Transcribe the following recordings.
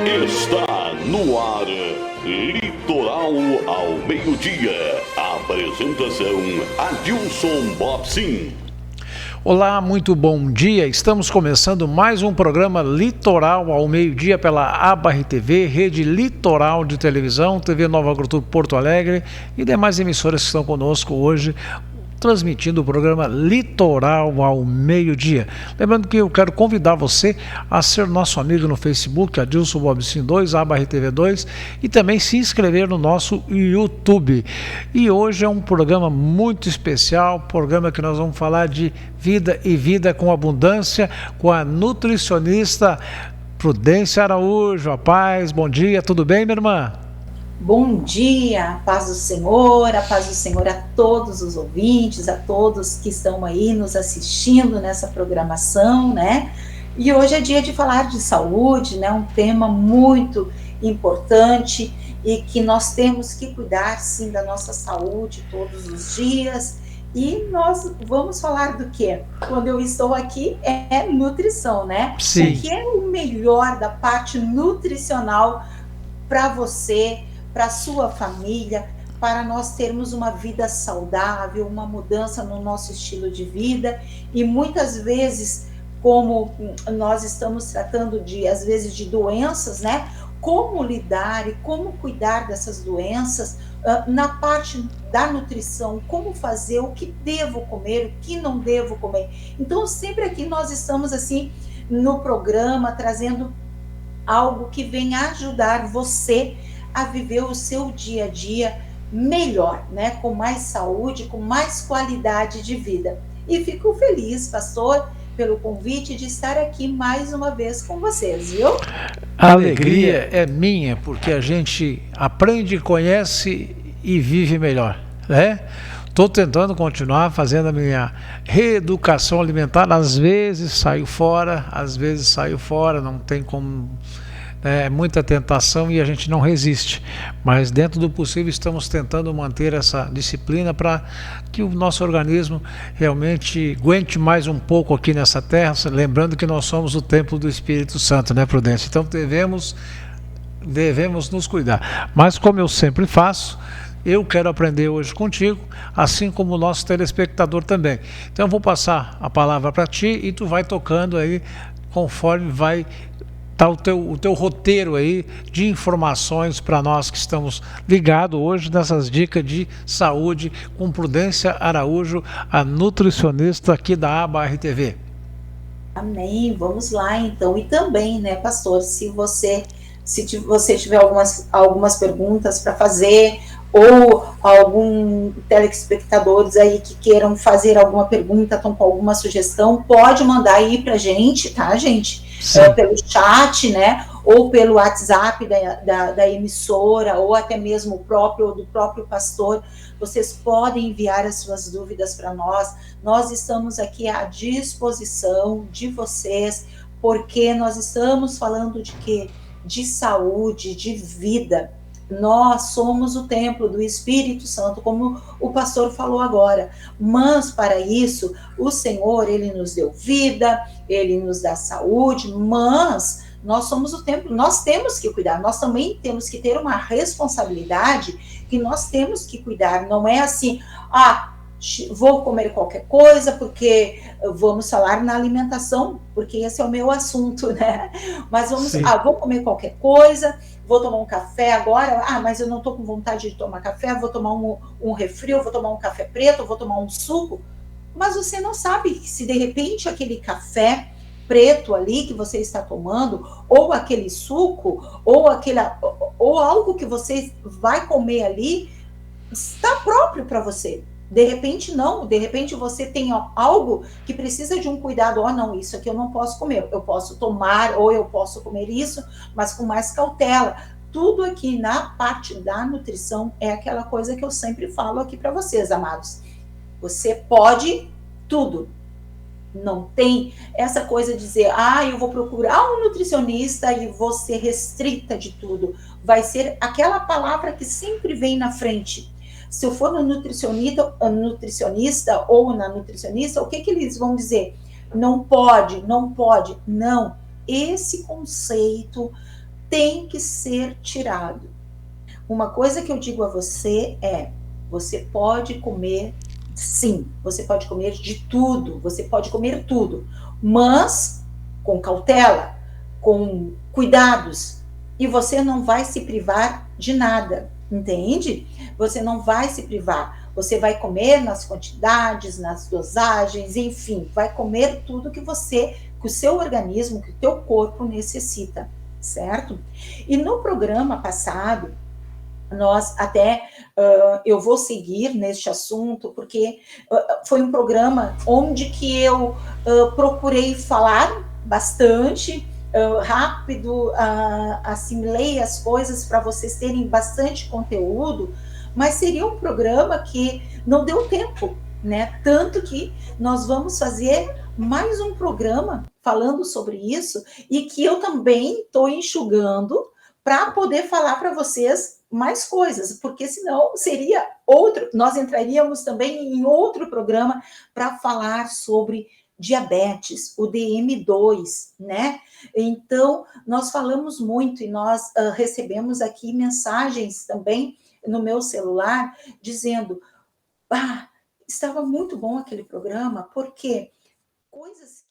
Está no ar, Litoral ao meio-dia. Apresentação, Adilson Bobsin. Olá, muito bom dia. Estamos começando mais um programa Litoral ao meio-dia pela ABA-RTV, Rede Litoral de Televisão, TV Nova Agrituro Porto Alegre e demais emissoras que estão conosco hoje, transmitindo o programa Litoral ao meio-dia. Lembrando que eu quero convidar você a ser nosso amigo no Facebook, Adilson Bobsin 2, ABA-RTV 2, e também se inscrever no nosso YouTube. E hoje é um programa muito especial, programa que nós vamos falar de vida e vida com abundância, com a nutricionista Prudência Araújo. A paz, bom dia, tudo bem, minha irmã? Bom dia, a paz do Senhor a todos os ouvintes, a todos que estão aí nos assistindo nessa programação, né? E hoje é dia de falar de saúde, né? Um tema muito importante e que nós temos que cuidar, sim, da nossa saúde todos os dias. E nós vamos falar do quê? Quando eu estou aqui é nutrição, né? Sim. O que é o melhor da parte nutricional para você, para a sua família, para nós termos uma vida saudável, uma mudança no nosso estilo de vida. E muitas vezes, como nós estamos tratando às vezes de doenças, né? Como lidar e como cuidar dessas doenças, na parte da nutrição, como fazer, o que devo comer, o que não devo comer. Então, sempre aqui nós estamos assim no programa, trazendo algo que venha ajudar você a viver o seu dia a dia melhor, né? Com mais saúde, com mais qualidade de vida. E fico feliz, pastor, pelo convite de estar aqui mais uma vez com vocês, viu? A alegria é minha, porque a gente aprende, conhece e vive melhor, né? Estou tentando continuar fazendo a minha reeducação alimentar, às vezes saio fora, não tem como... É muita tentação e a gente não resiste, mas dentro do possível estamos tentando manter essa disciplina para que o nosso organismo realmente aguente mais um pouco aqui nessa terra, lembrando que nós somos o templo do Espírito Santo, né, Prudência? Então devemos nos cuidar, mas como eu sempre faço, eu quero aprender hoje contigo, assim como o nosso telespectador também. Então eu vou passar a palavra para ti e tu vai tocando aí conforme vai tá o teu roteiro aí de informações para nós que estamos ligados hoje nessas dicas de saúde com Prudência Araújo, a nutricionista aqui da ABA-RTV. Amém, vamos lá então. E também, né, pastor, se você tiver algumas perguntas para fazer, ou algum telespectadores aí que queiram fazer alguma pergunta, estão com alguma sugestão, pode mandar aí para a gente, tá, gente? Pelo chat, né? Ou pelo WhatsApp da emissora, ou até mesmo do próprio pastor. Vocês podem enviar as suas dúvidas para nós. Nós estamos aqui à disposição de vocês, porque nós estamos falando de quê? De saúde, de vida. Nós somos o templo do Espírito Santo, como o pastor falou agora, mas para isso o Senhor, Ele nos deu vida, Ele nos dá saúde, mas nós somos o templo, nós temos que cuidar, nós também temos que ter uma responsabilidade que nós temos que cuidar, não é assim, vou comer qualquer coisa, porque vamos falar na alimentação, porque esse é o meu assunto, né? Mas vou comer qualquer coisa, vou tomar um café agora, mas eu não estou com vontade de tomar café, vou tomar um refri, vou tomar um café preto, vou tomar um suco, mas você não sabe se de repente aquele café preto ali que você está tomando, ou aquele suco, ou algo que você vai comer ali, está próprio para você. De repente não, de repente você tem algo que precisa de um cuidado, não, isso aqui eu não posso comer, eu posso tomar ou eu posso comer isso, mas com mais cautela. Tudo aqui na parte da nutrição é aquela coisa que eu sempre falo aqui para vocês, amados. Você pode tudo. Não tem essa coisa de dizer, eu vou procurar um nutricionista e vou ser restrita de tudo. Vai ser aquela palavra que sempre vem na frente. Se eu for no nutricionista ou na nutricionista, o que eles vão dizer? Não pode. Não. Esse conceito tem que ser tirado. Uma coisa que eu digo a você é: você pode comer, sim, você pode comer de tudo, você pode comer tudo, mas com cautela, com cuidados, e você não vai se privar de nada, entende? Você não vai se privar, você vai comer nas quantidades, nas dosagens, enfim, vai comer tudo que o seu organismo, que o teu corpo necessita, certo? E no programa passado, nós até, eu vou seguir neste assunto, porque foi um programa onde que eu procurei falar bastante, rápido, assimilei as coisas para vocês terem bastante conteúdo, mas seria um programa que não deu tempo, né? Tanto que nós vamos fazer mais um programa falando sobre isso, e que eu também estou enxugando para poder falar para vocês mais coisas, porque senão seria outro, nós entraríamos também em outro programa para falar sobre diabetes, o DM2, né? Então, nós falamos muito, e nós recebemos aqui mensagens também no meu celular, dizendo, estava muito bom aquele programa, porque coisas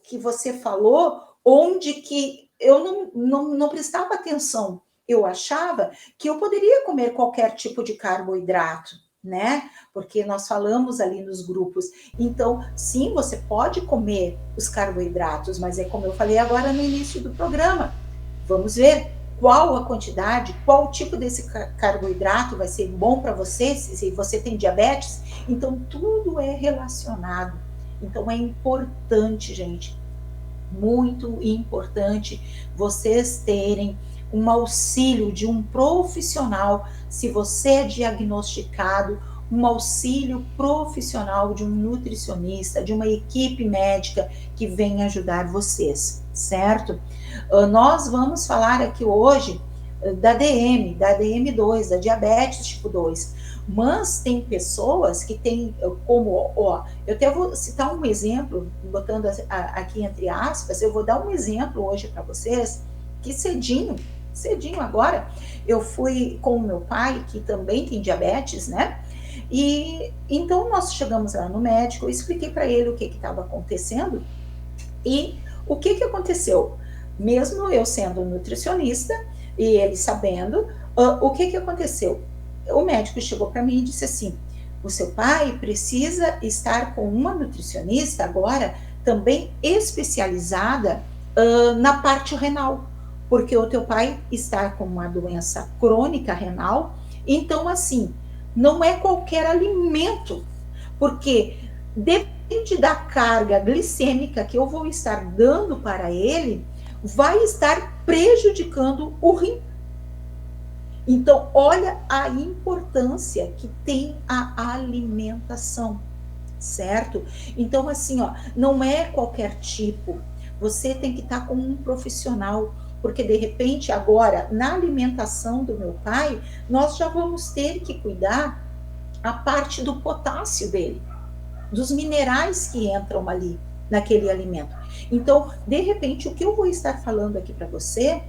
que você falou, onde que eu não prestava atenção. Eu achava que eu poderia comer qualquer tipo de carboidrato, né? Porque nós falamos ali nos grupos. Então, sim, você pode comer os carboidratos, mas é como eu falei agora no início do programa. Vamos ver qual a quantidade, qual tipo desse carboidrato vai ser bom para você, se você tem diabetes. Então, tudo é relacionado. Então, é importante, gente, muito importante vocês terem um auxílio de um profissional, se você é diagnosticado, um auxílio profissional de um nutricionista, de uma equipe médica que venha ajudar vocês, certo? Nós vamos falar aqui hoje da DM2, da diabetes tipo 2, mas tem pessoas que têm como, eu até vou citar um exemplo, botando aqui entre aspas, eu vou dar um exemplo hoje para vocês, que cedinho agora, eu fui com o meu pai, que também tem diabetes, né? E então nós chegamos lá no médico, eu expliquei para ele o que estava acontecendo, e o que aconteceu? Mesmo eu sendo nutricionista, e ele sabendo, o que aconteceu? O médico chegou para mim e disse assim, o seu pai precisa estar com uma nutricionista agora, também especializada na parte renal, porque o teu pai está com uma doença crônica renal, então assim, não é qualquer alimento, porque depende da carga glicêmica que eu vou estar dando para ele, vai estar prejudicando o rim. Então, olha a importância que tem a alimentação, certo? Então, assim, não é qualquer tipo. Você tem que estar com um profissional, porque de repente agora, na alimentação do meu pai, nós já vamos ter que cuidar a parte do potássio dele, dos minerais que entram ali naquele alimento. Então, de repente, o que eu vou estar falando aqui para você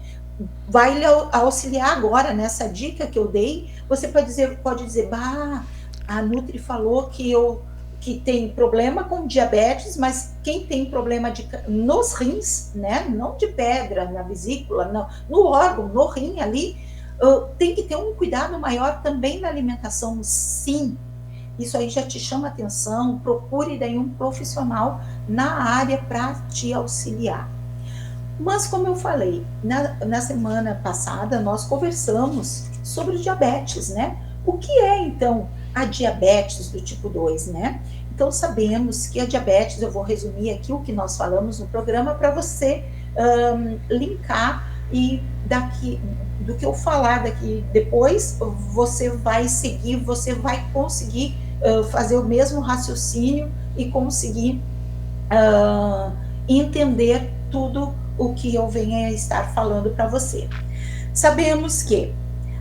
vai lhe auxiliar agora nessa dica que eu dei. Você pode dizer, a Nutri falou que tem problema com diabetes, mas quem tem problema nos rins, né, não de pedra na vesícula, não, no órgão, no rim ali, tem que ter um cuidado maior também na alimentação, sim. Isso aí já te chama atenção, procure daí um profissional na área para te auxiliar. Mas, como eu falei, na semana passada nós conversamos sobre diabetes, né? O que é, então, a diabetes do tipo 2, né? Então, sabemos que a diabetes, eu vou resumir aqui o que nós falamos no programa para você linkar, e do que eu falar daqui depois, você vai seguir, você vai conseguir fazer o mesmo raciocínio e conseguir entender tudo o que eu venho a estar falando para você. Sabemos que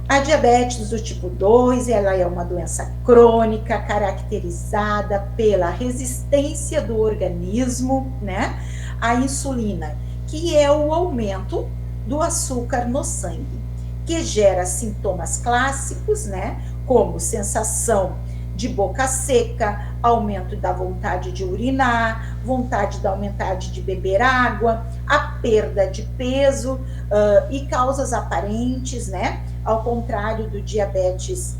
a diabetes do tipo 2, ela é uma doença crônica caracterizada pela resistência do organismo, né, à insulina, que é o aumento do açúcar no sangue, que gera sintomas clássicos, né, como sensação de boca seca, aumento da vontade de urinar, vontade de aumentar de beber água, a perda de peso e causas aparentes, né, ao contrário do diabetes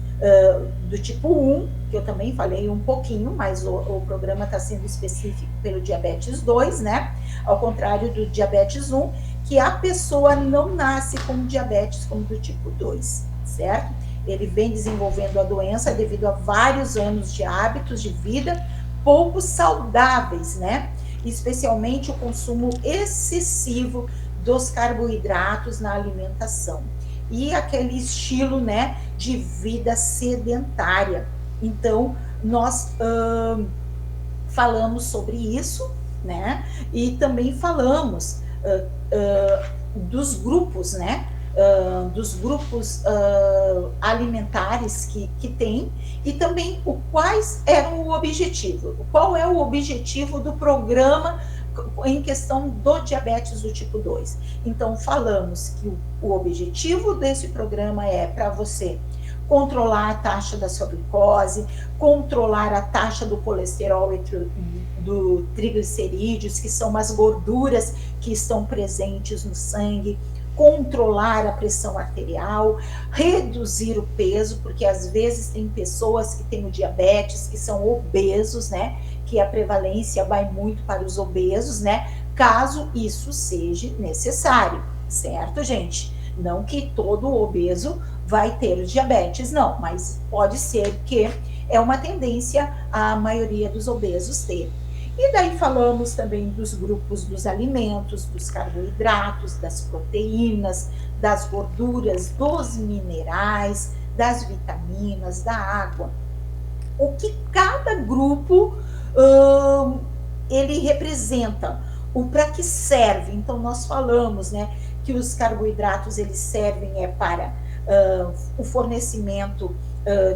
do tipo 1, que eu também falei um pouquinho, mas o programa está sendo específico pelo diabetes 2, né? Ao contrário do diabetes 1, que a pessoa não nasce com diabetes como do tipo 2, certo? Ele vem desenvolvendo a doença devido a vários anos de hábitos de vida pouco saudáveis, né? Especialmente o consumo excessivo dos carboidratos na alimentação e aquele estilo, né, de vida sedentária. Então, nós falamos sobre isso, né, e também falamos dos grupos, né, dos grupos alimentares que tem, e também quais eram o objetivo, qual é o objetivo do programa em questão do diabetes do tipo 2. Então, falamos que o objetivo desse programa é para você controlar a taxa da sua glicose, controlar a taxa do colesterol e do triglicerídeos, que são as gorduras que estão presentes no sangue, controlar a pressão arterial, reduzir o peso, porque às vezes tem pessoas que têm o diabetes, que são obesos, né? Que a prevalência vai muito para os obesos, né? Caso isso seja necessário, certo, gente? Não que todo obeso vai ter o diabetes, não, mas pode ser que é uma tendência a maioria dos obesos ter. E daí falamos também dos grupos dos alimentos, dos carboidratos, das proteínas, das gorduras, dos minerais, das vitaminas, da água. O que cada grupo ele representa, o para que serve. Então nós falamos, né, que os carboidratos eles servem para o fornecimento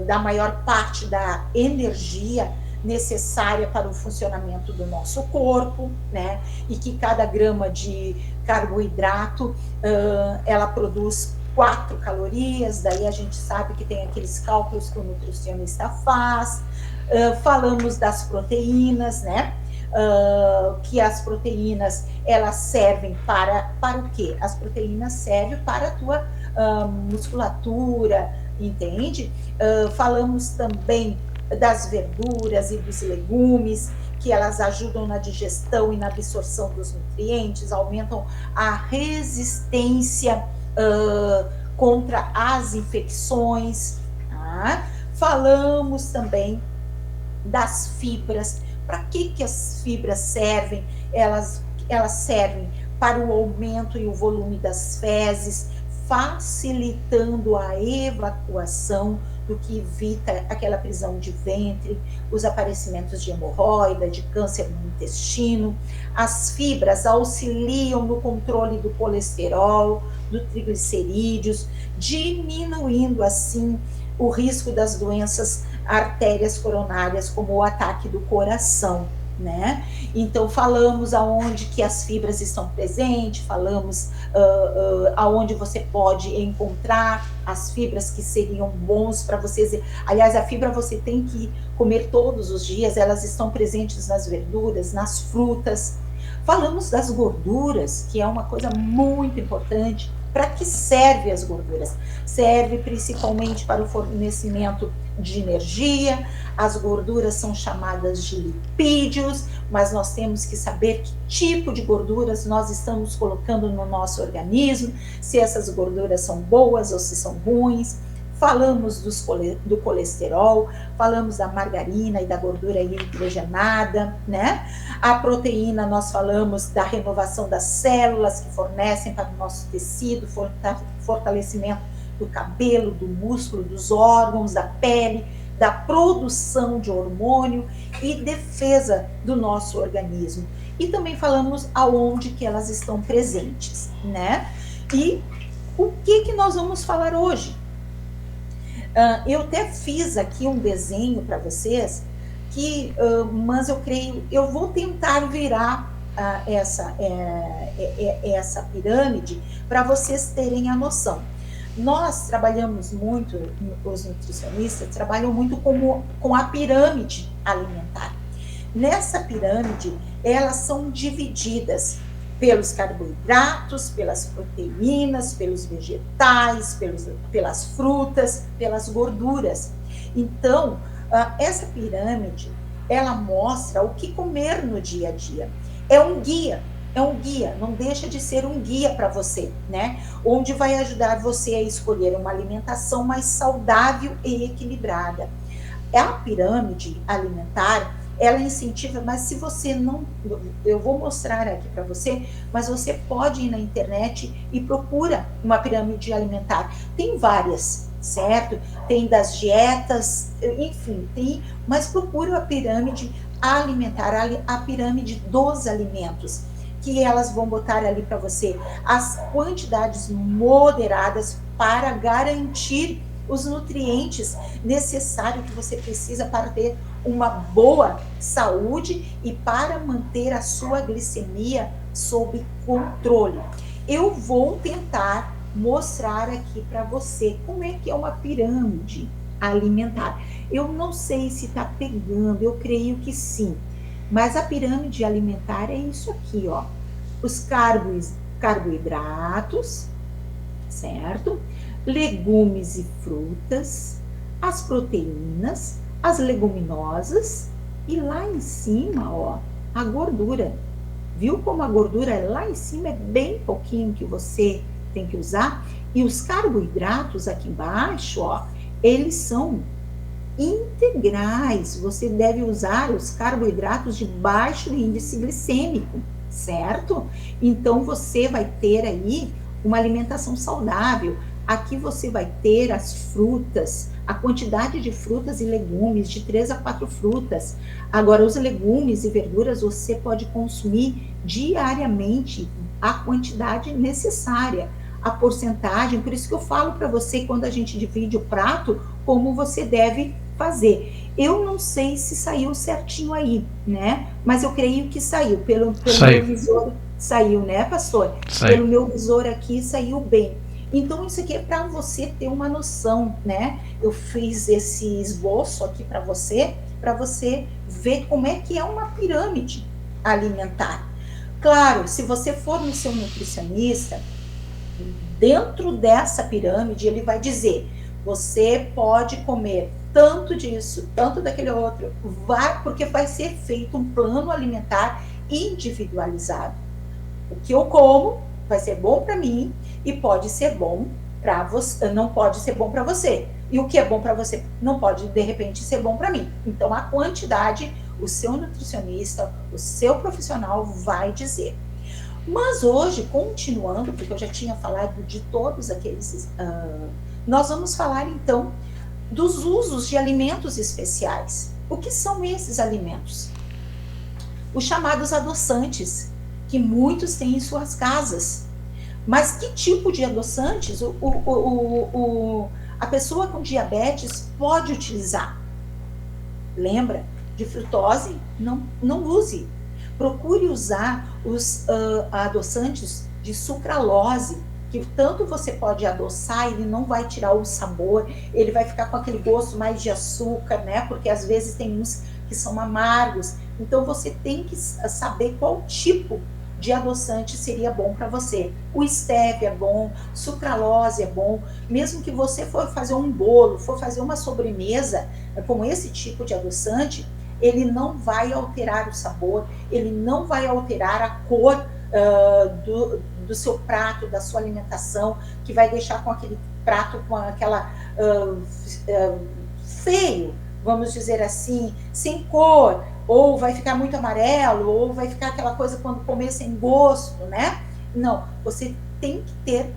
da maior parte da energia necessária para o funcionamento do nosso corpo, né? E que cada grama de carboidrato ela produz 4 calorias, daí a gente sabe que tem aqueles cálculos que o nutricionista faz. Falamos das proteínas, né? Que as proteínas elas servem para o quê? As proteínas servem para a tua musculatura, entende? Falamos também das verduras e dos legumes, que elas ajudam na digestão e na absorção dos nutrientes, aumentam a resistência contra as infecções. Tá? Falamos também das fibras. Para que as fibras servem? Elas servem para o aumento e o volume das fezes, facilitando a evacuação, do que evita aquela prisão de ventre, os aparecimentos de hemorroida, de câncer no intestino. As fibras auxiliam no controle do colesterol, do triglicerídeos, diminuindo assim o risco das doenças artérias coronárias, como o ataque do coração, né? Então falamos aonde que as fibras estão presentes, falamos aonde você pode encontrar as fibras que seriam bons para vocês. Aliás, a fibra você tem que comer todos os dias, elas estão presentes nas verduras, nas frutas. Falamos das gorduras, que é uma coisa muito importante. Para que serve as gorduras? Serve principalmente para o fornecimento de energia. As gorduras são chamadas de lipídios, mas nós temos que saber que tipo de gorduras nós estamos colocando no nosso organismo, se essas gorduras são boas ou se são ruins. Falamos do colesterol, falamos da margarina e da gordura hidrogenada, né? A proteína, nós falamos da renovação das células que fornecem para o nosso tecido, fortalecimento do cabelo, do músculo, dos órgãos, da pele, da produção de hormônio e defesa do nosso organismo. E também falamos aonde que elas estão presentes, né? E o que nós vamos falar hoje? Eu até fiz aqui um desenho para vocês, mas eu creio, eu vou tentar virar essa pirâmide para vocês terem a noção. Nós trabalhamos muito, os nutricionistas trabalham muito com a pirâmide alimentar. Nessa pirâmide, elas são divididas pelos carboidratos, pelas proteínas, pelos vegetais, pelas frutas, pelas gorduras. Então, essa pirâmide, ela mostra o que comer no dia a dia. É um guia, não deixa de ser um guia para você, né? Onde vai ajudar você a escolher uma alimentação mais saudável e equilibrada. A pirâmide alimentar, ela incentiva, mas se você não, eu vou mostrar aqui para você, mas você pode ir na internet e procura uma pirâmide alimentar. Tem várias, certo? Tem das dietas, enfim, tem, mas procura a pirâmide alimentar, a pirâmide dos alimentos, que elas vão botar ali para você as quantidades moderadas para garantir os nutrientes necessários que você precisa para ter uma boa saúde e para manter a sua glicemia sob controle. Eu vou tentar mostrar aqui para você como é que é uma pirâmide alimentar. Eu não sei se está pegando, eu creio que sim, mas a pirâmide alimentar é isso aqui, ó. Os carboidratos, certo? Legumes e frutas, as proteínas, as leguminosas e lá em cima, ó, a gordura. Viu como a gordura lá em cima é bem pouquinho que você tem que usar? E os carboidratos aqui embaixo, ó, eles são integrais. Você deve usar os carboidratos de baixo índice glicêmico, certo? Então você vai ter aí uma alimentação saudável. Aqui você vai ter as frutas, a quantidade de frutas e legumes, de 3 a 4 frutas. Agora, os legumes e verduras você pode consumir diariamente a quantidade necessária, a porcentagem. Por isso que eu falo para você, quando a gente divide o prato, como você deve fazer. Eu não sei se saiu certinho aí, né? Mas eu creio que saiu. Pelo meu visor, saiu, né, pastor? Pelo meu visor aqui, saiu bem. Então, isso aqui é para você ter uma noção, né? Eu fiz esse esboço aqui para você ver como é que é uma pirâmide alimentar. Claro, se você for no seu nutricionista, dentro dessa pirâmide, ele vai dizer, você pode comer tanto disso, tanto daquele outro, porque vai ser feito um plano alimentar individualizado. O que eu como vai ser bom para mim e pode ser bom para você, não pode ser bom para você. E o que é bom para você não pode, de repente, ser bom para mim. Então, a quantidade, o seu nutricionista, o seu profissional vai dizer. Mas hoje, continuando, porque eu já tinha falado de todos aqueles, nós vamos falar, então, dos usos de alimentos especiais. O que são esses alimentos? Os chamados adoçantes, que muitos têm em suas casas. Mas que tipo de adoçantes a pessoa com diabetes pode utilizar? Lembra, de frutose, não use. Procure usar os adoçantes de sucralose, que tanto você pode adoçar, ele não vai tirar o sabor, ele vai ficar com aquele gosto mais de açúcar, né? Porque às vezes tem uns que são amargos. Então você tem que saber qual tipo de adoçante seria bom para você. O stevia é bom, sucralose é bom, mesmo que você for fazer um bolo, for fazer uma sobremesa com esse tipo de adoçante, ele não vai alterar o sabor, ele não vai alterar a cor do seu prato, da sua alimentação, que vai deixar com aquele prato com aquela feio, vamos dizer assim, sem cor, ou vai ficar muito amarelo, ou vai ficar aquela coisa quando comer sem gosto, né? Não, você tem que ter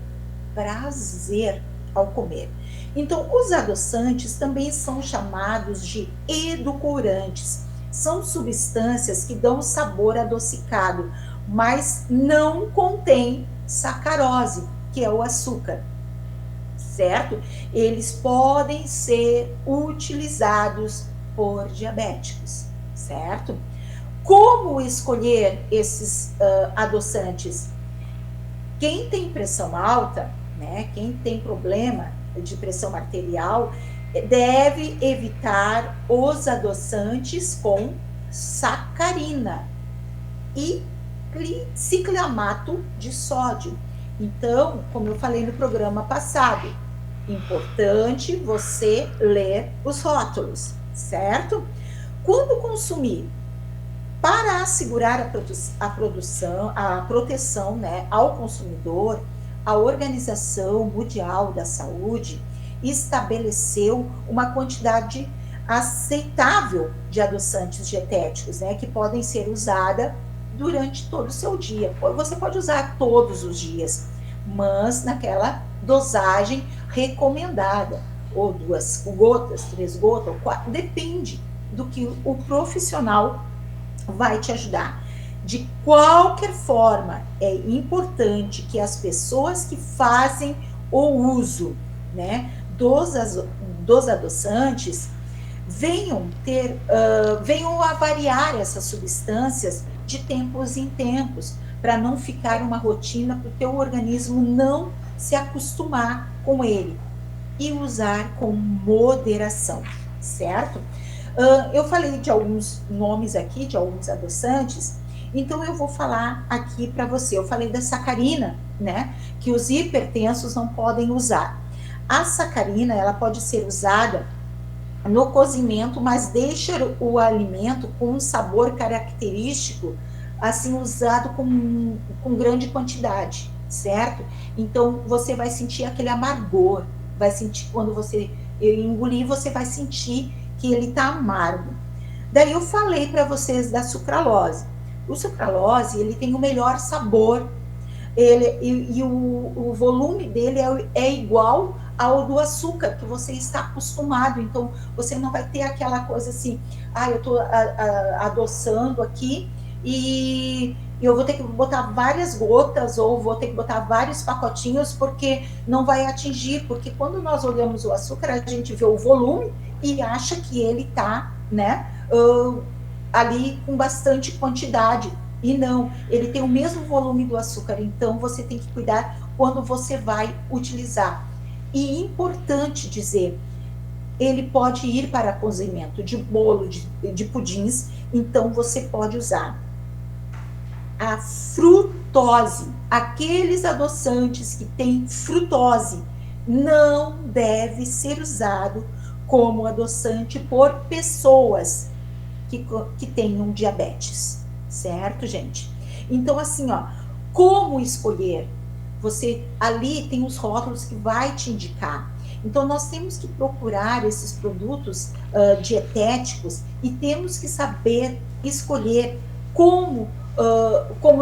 prazer ao comer. Então, os adoçantes também são chamados de edulcorantes. São substâncias que dão sabor adocicado, mas não contém sacarose, que é o açúcar, certo? Eles podem ser utilizados por diabéticos, certo? Como escolher esses adoçantes? Quem tem pressão alta, né, quem tem problema de pressão arterial, deve evitar os adoçantes com sacarina e ciclamato de sódio. Então, como eu falei no programa passado, importante você ler os rótulos, certo? Quando consumir, para assegurar a proteção, né, ao consumidor, a Organização Mundial da Saúde estabeleceu uma quantidade aceitável de adoçantes dietéticos, né, que podem ser usadas durante todo o seu dia. Você pode usar todos os dias, mas naquela dosagem recomendada, ou 2 gotas, 3 gotas, ou 4, depende do que o profissional vai te ajudar. De qualquer forma, é importante que as pessoas que fazem o uso, né, dos adoçantes venham a variar essas substâncias de tempos em tempos, para não ficar uma rotina, para o teu organismo não se acostumar com ele, e usar com moderação, certo? Eu falei de alguns nomes aqui, de alguns adoçantes, então eu vou falar aqui para você. Eu falei da sacarina, né, que os hipertensos não podem usar. A sacarina, ela pode ser usada no cozimento, mas deixa o alimento com um sabor característico, assim, usado com grande quantidade, certo? Então, você vai sentir aquele amargor, vai sentir, quando você engolir, você vai sentir que ele tá amargo. Daí eu falei para vocês da sucralose. O sucralose, ele tem o melhor sabor, o volume dele é igual ao do açúcar que você está acostumado. Então, você não vai ter aquela coisa assim, eu estou adoçando aqui e eu vou ter que botar várias gotas, ou vou ter que botar vários pacotinhos, porque não vai atingir, porque quando nós olhamos o açúcar, a gente vê o volume e acha que ele está, né, ali com bastante quantidade, e não, ele tem o mesmo volume do açúcar. Então você tem que cuidar quando você vai utilizar. E importante dizer, ele pode ir para cozimento de bolo, de pudins, então você pode usar. A frutose, aqueles adoçantes que têm frutose, não deve ser usado como adoçante por pessoas que tenham diabetes, certo, gente? Então, assim, como escolher? Você ali tem os rótulos que vai te indicar. Então, nós temos que procurar esses produtos dietéticos e temos que saber escolher como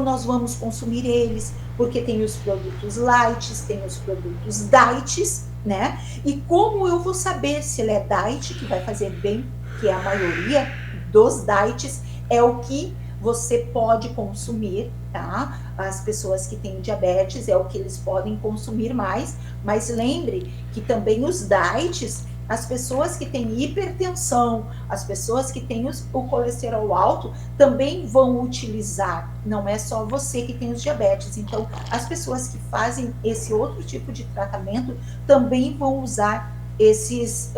nós vamos consumir eles, porque tem os produtos light, tem os produtos diets, né? E como eu vou saber se ele é diet, que vai fazer bem, que é a maioria dos diets, é o que você pode consumir, tá? As pessoas que têm diabetes é o que eles podem consumir mais, mas lembre que também os diets, as pessoas que têm hipertensão, as pessoas que têm o colesterol alto, também vão utilizar, não é só você que tem os diabetes. Então, as pessoas que fazem esse outro tipo de tratamento também vão usar esses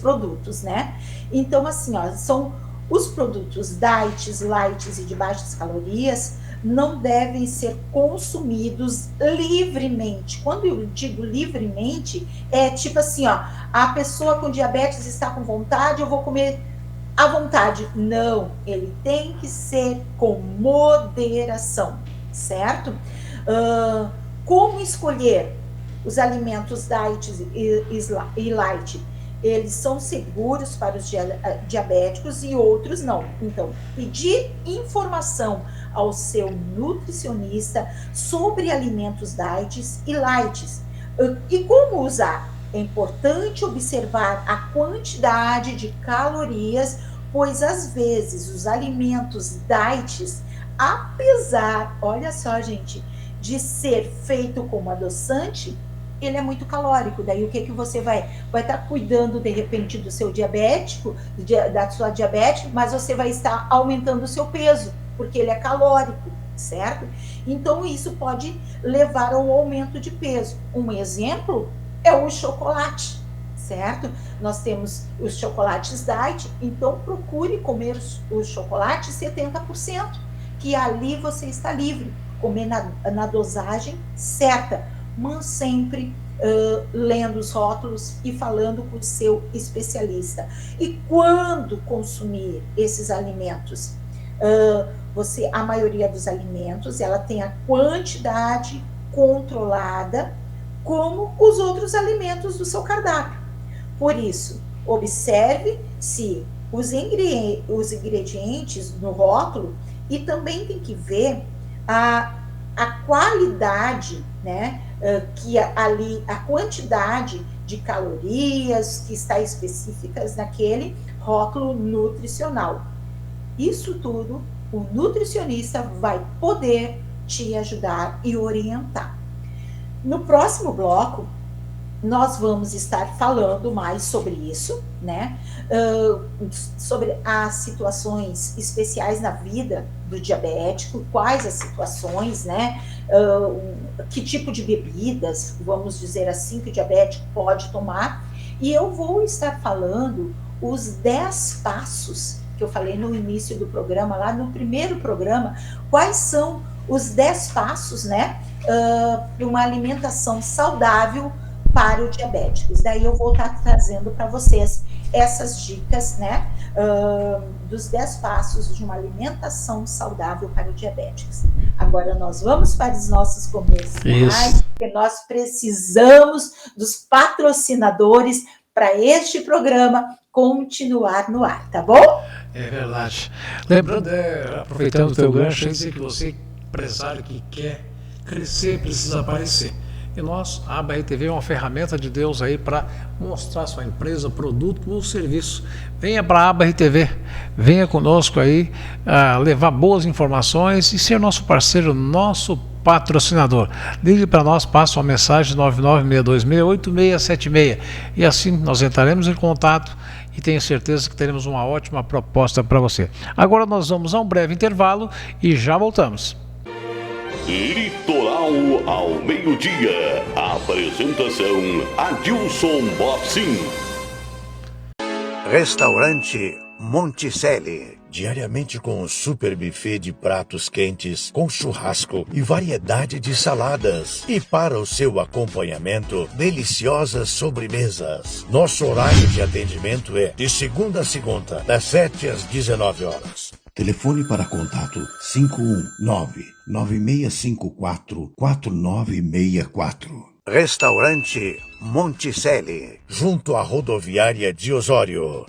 produtos, né? Então, assim, são os produtos diets, lights e de baixas calorias, não devem ser consumidos livremente. Quando eu digo livremente, é tipo assim, a pessoa com diabetes está com vontade, eu vou comer à vontade. Não, ele tem que ser com moderação, certo? Como escolher os alimentos diet e light? Eles são seguros para os diabéticos e outros não. Então, pedir informação ao seu nutricionista sobre alimentos diets e lights. E como usar? É importante observar a quantidade de calorias, pois às vezes os alimentos diets, apesar, olha só, gente, de ser feito como adoçante, ele é muito calórico. Daí o que você vai estar cuidando de repente do seu diabético, da sua diabetes, mas você vai estar aumentando o seu peso, porque ele é calórico, certo? Então isso pode levar ao aumento de peso. Um exemplo é o chocolate, certo? Nós temos os chocolates diet, então procure comer os chocolates 70%, que ali você está livre, comer na dosagem certa, mas sempre lendo os rótulos e falando com o seu especialista. E quando consumir esses alimentos? A maioria dos alimentos, ela tem a quantidade controlada, como os outros alimentos do seu cardápio. Por isso, observe se os ingredientes no rótulo, e também tem que ver a qualidade, né, que ali, a quantidade de calorias que está específicas naquele rótulo nutricional. Isso tudo, o nutricionista vai poder te ajudar e orientar. No próximo bloco, nós vamos estar falando mais sobre isso, né? Sobre as situações especiais na vida do diabético, quais as situações, né? Que tipo de bebidas, vamos dizer assim, que o diabético pode tomar. E eu vou estar falando os 10 passos que eu falei no início do programa, lá no primeiro programa, quais são os 10 passos, né? Para uma alimentação saudável para o diabéticos. Daí eu vou estar trazendo para vocês essas dicas, né, dos 10 passos de uma alimentação saudável para o diabéticos. Agora nós vamos para os nossos comerciais, porque nós precisamos dos patrocinadores para este programa continuar no ar, tá bom? É verdade. Lembrando, aproveitando o teu gancho, dizer que você, empresário que quer crescer, precisa aparecer. E nós, a ABA-RTV é uma ferramenta de Deus aí para mostrar sua empresa, produto ou serviço. Venha para a ABA-RTV, venha conosco aí, levar boas informações e ser nosso parceiro, nosso patrocinador. Ligue para nós, passe uma mensagem 996268676 e assim nós entraremos em contato e tenho certeza que teremos uma ótima proposta para você. Agora nós vamos a um breve intervalo e já voltamos. Litoral ao meio-dia. Apresentação Adilson Bobsin. Restaurante Monticelli. Diariamente com um super buffet de pratos quentes, com churrasco e variedade de saladas. E para o seu acompanhamento, deliciosas sobremesas. Nosso horário de atendimento é de segunda a segunda, das 7 às 19 horas. Telefone para contato 519-9654-4964. Restaurante Monticelli, junto à rodoviária de Osório.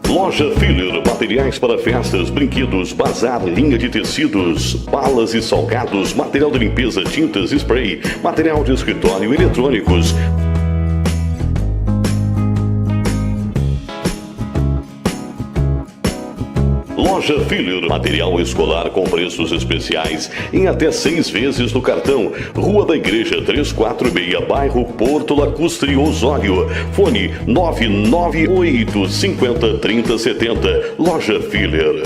Loja Filler, materiais para festas, brinquedos, bazar, linha de tecidos, balas e salgados, material de limpeza, tintas, spray, material de escritório, eletrônicos. Loja Filler, material escolar com preços especiais em até 6 vezes no cartão. Rua da Igreja 346, bairro Porto Lacustre, Osório. Fone 998 50 30 70. Loja Filler.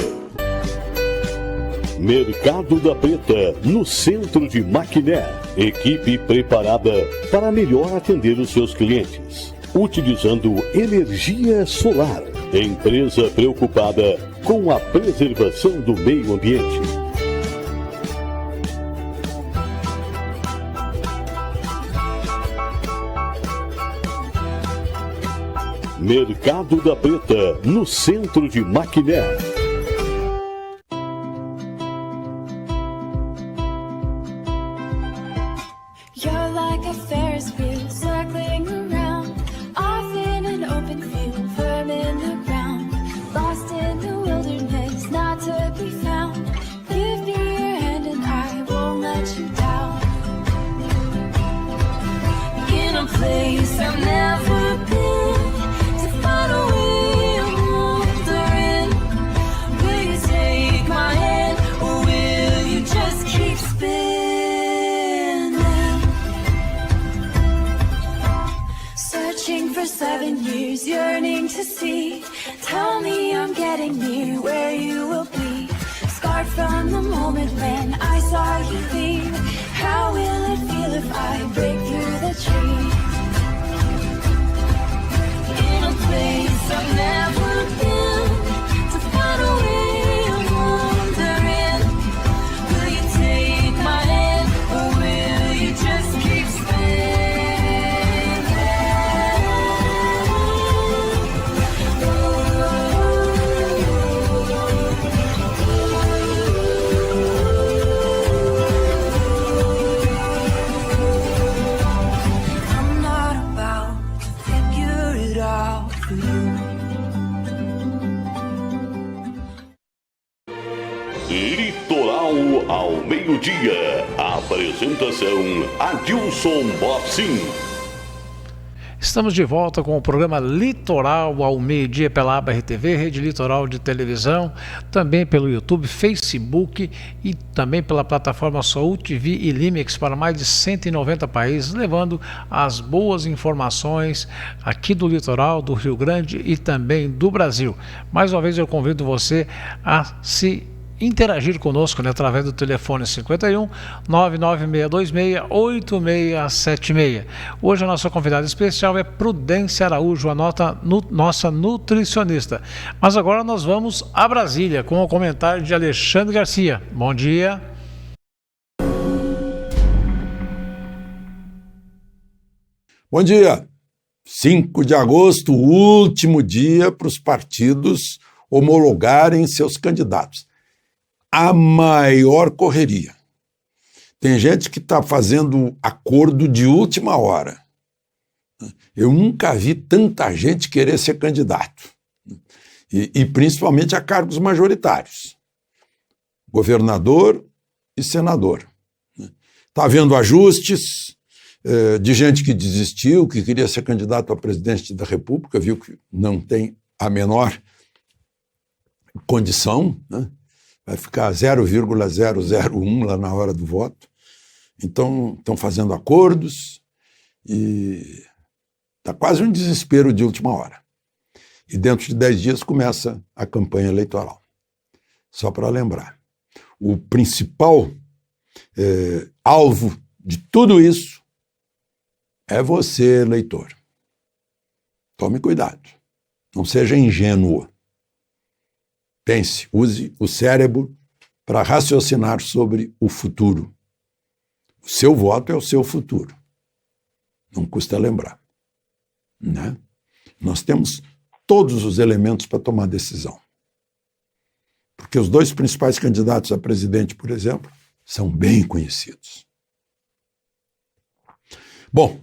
Mercado da Preta, no centro de Maquiné. Equipe preparada para melhor atender os seus clientes, utilizando energia solar. Empresa preocupada com a preservação do meio ambiente. Mercado da Preta, no centro de Maquiné. Place I've never been to find a way of wandering, where you the moment when I saw you leave. How will it feel if I break through the tree? In a place I've never been, to find a way I'm wondering, will you take my hand or will you just keep Litoral ao meio-dia. Apresentação Adilson Bopsin. Estamos de volta com o programa Litoral ao meio-dia pela aba RTV, Rede Litoral de Televisão, também pelo YouTube, Facebook e também pela plataforma Saúl TV e Limex para mais de 190 países, levando as boas informações aqui do litoral, do Rio Grande e também do Brasil. Mais uma vez eu convido você a se interagir conosco, né, através do telefone 51 99626 8676. Hoje a nossa convidada especial é Prudência Araújo, nossa nutricionista. Mas agora nós vamos a Brasília com o comentário de Alexandre Garcia. Bom dia. Bom dia. 5 de agosto, último dia para os partidos homologarem seus candidatos. A maior correria. Tem gente que está fazendo acordo de última hora. Eu nunca vi tanta gente querer ser candidato. E principalmente a cargos majoritários. Governador e senador. Está havendo ajustes de gente que desistiu, que queria ser candidato a presidente da República, viu que não tem a menor condição, né? Vai ficar 0,001 lá na hora do voto. Então, estão fazendo acordos e está quase um desespero de última hora. E dentro de 10 dias começa a campanha eleitoral. Só para lembrar. O principal alvo de tudo isso é você, eleitor. Tome cuidado. Não seja ingênuo. Pense, use o cérebro para raciocinar sobre o futuro. O seu voto é o seu futuro. Não custa lembrar, né? Nós temos todos os elementos para tomar decisão. Porque os dois principais candidatos a presidente, por exemplo, são bem conhecidos. Bom,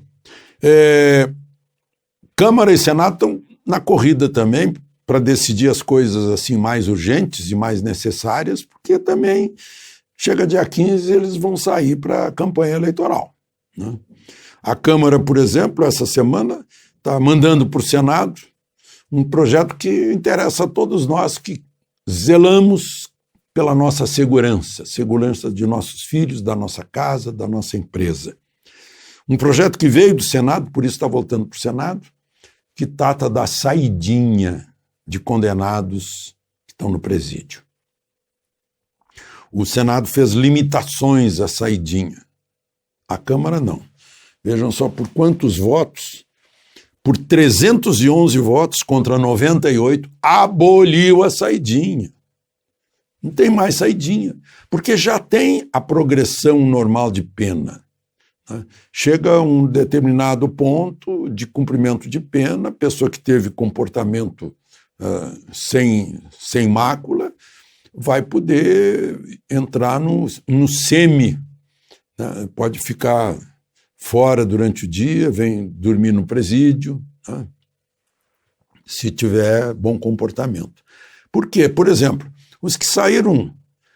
Câmara e Senado estão na corrida também, para decidir as coisas assim mais urgentes e mais necessárias, porque também chega dia 15 eles vão sair para a campanha eleitoral, né? A Câmara, por exemplo, essa semana está mandando para o Senado um projeto que interessa a todos nós que zelamos pela nossa segurança de nossos filhos, da nossa casa, da nossa empresa. Um projeto que veio do Senado, por isso está voltando para o Senado, que trata da saidinha de condenados que estão no presídio. O Senado fez limitações à saidinha. A Câmara não. Vejam só por quantos votos, por 311 votos contra 98, aboliu a saidinha. Não tem mais saidinha, porque já tem a progressão normal de pena, né? Chega a um determinado ponto de cumprimento de pena, pessoa que teve comportamento sem mácula, vai poder entrar no semi, né? Pode ficar fora durante o dia, vem dormir no presídio, né? Se tiver bom comportamento. Por quê? Por exemplo, os que saíram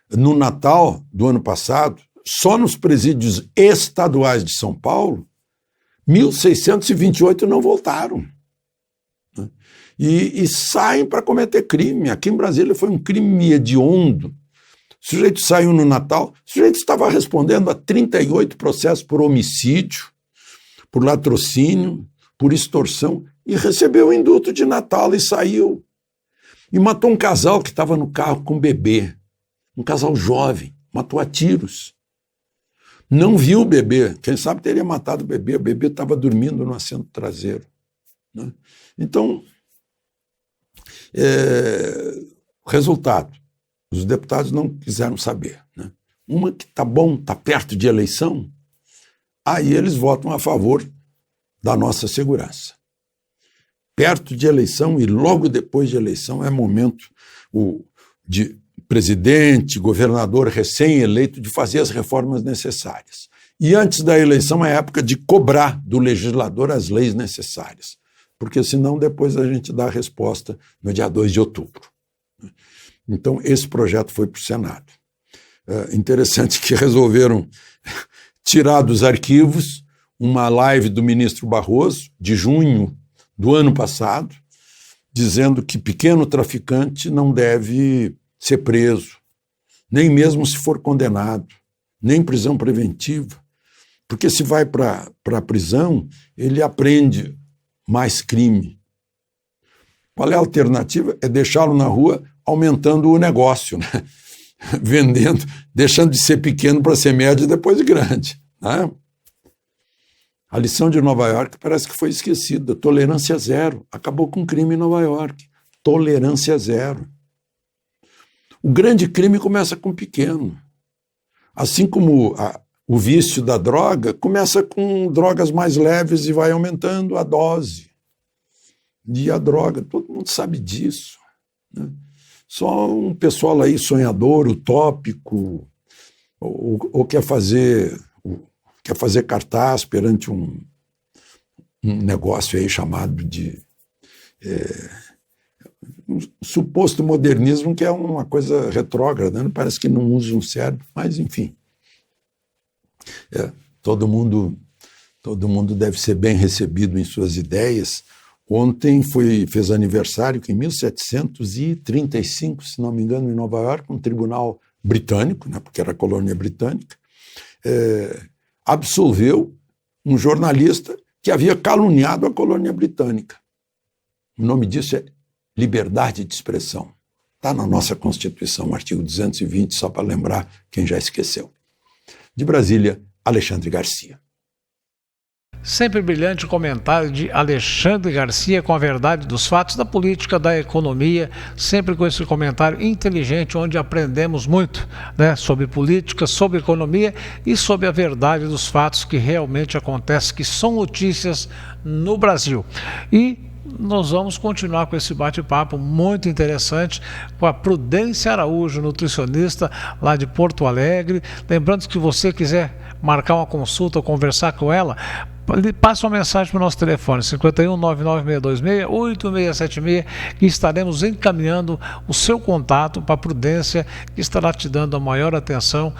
no Natal do ano passado, só nos presídios estaduais de São Paulo, 1.628 não voltaram. E saem para cometer crime. Aqui em Brasília foi um crime hediondo. O sujeito saiu no Natal, o sujeito estava respondendo a 38 processos por homicídio, por latrocínio, por extorsão, e recebeu o indulto de Natal e saiu. E matou um casal que estava no carro com um bebê, um casal jovem. matou a tiros. Não viu o bebê, quem sabe teria matado o bebê estava dormindo no assento traseiro, né? Então, resultado, os deputados não quiseram saber, né? Uma que está bom, está perto de eleição, aí eles votam a favor da nossa segurança. Perto de eleição e logo depois de eleição é momento de presidente, governador recém-eleito de fazer as reformas necessárias. E antes da eleição é época de cobrar do legislador as leis necessárias, porque senão depois a gente dá a resposta no dia 2 de outubro. Então esse projeto foi para o Senado. Interessante que resolveram tirar dos arquivos uma live do ministro Barroso, de junho do ano passado, dizendo que pequeno traficante não deve ser preso, nem mesmo se for condenado, nem prisão preventiva, porque se vai para a prisão, ele aprende mais crime. Qual é a alternativa? É deixá-lo na rua aumentando o negócio, né? Vendendo, deixando de ser pequeno para ser médio e depois grande, né? A lição de Nova York parece que foi esquecida. Tolerância zero. Acabou com o crime em Nova York. Tolerância zero. O grande crime começa com o pequeno. Assim como o vício da droga começa com drogas mais leves e vai aumentando a dose. E a droga, todo mundo sabe disso, né? Só um pessoal aí sonhador, utópico, ou quer fazer cartaz perante um negócio aí chamado de um suposto modernismo, que é uma coisa retrógrada, né? Parece que não usa um cérebro, mas enfim. Todo mundo deve ser bem recebido em suas ideias. Ontem fez aniversário que em 1735, se não me engano, em Nova York, um tribunal britânico, né, porque era colônia britânica, absolveu um jornalista que havia caluniado a colônia britânica. O nome disso é liberdade de expressão. Está na nossa Constituição, artigo 220, só para lembrar quem já esqueceu. De Brasília, Alexandre Garcia. Sempre brilhante comentário de Alexandre Garcia com a verdade dos fatos da política, da economia, sempre com esse comentário inteligente onde aprendemos muito, né, sobre política, sobre economia e sobre a verdade dos fatos que realmente acontecem, que são notícias no Brasil. E nós vamos continuar com esse bate-papo muito interessante com a Prudência Araújo, nutricionista lá de Porto Alegre. Lembrando que se você quiser marcar uma consulta ou conversar com ela, passe uma mensagem para o nosso telefone 51 99626 8676, que estaremos encaminhando o seu contato para a Prudência, que estará te dando a maior atenção,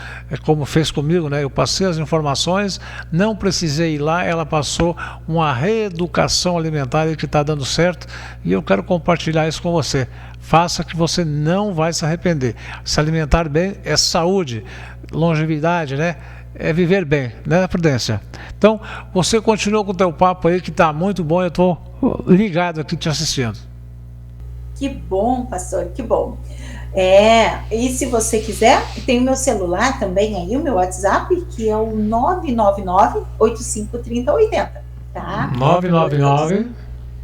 como fez comigo, né? Eu passei as informações, não precisei ir lá, ela passou uma reeducação alimentar que está dando certo e eu quero compartilhar isso com você. Faça, que você não vai se arrepender. Se alimentar bem é saúde, longevidade, né? É viver bem, né, Prudência? Então, você continua com o teu papo aí, que está muito bom, eu estou ligado aqui te assistindo. Que bom, pastor, que bom. E se você quiser, tem o meu celular também aí, o meu WhatsApp, que é o 999-853080, tá?